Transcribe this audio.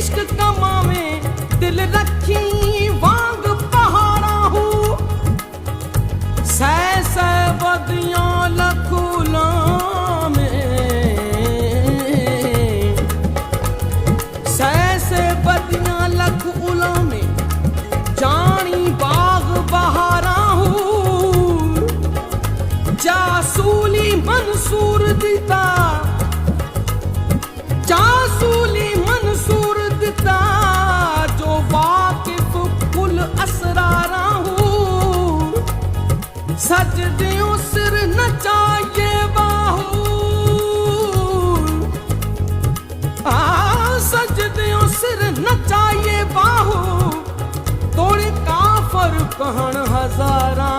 इश्क कमावे दिल रखी वांग पहाड़ा हूँ सै सै बदियां लखूला में सै सै बदियां लख उला में जानी बाग बहारा हूँ जासूली मंसूर दिता जासूली मंसूर दिता जो वाकिफ कुल असरारा हूँ सजदियों सिर नचाए बाहू सजदियों सिर नचाए बाहू तोड़े काफर कहन हजारा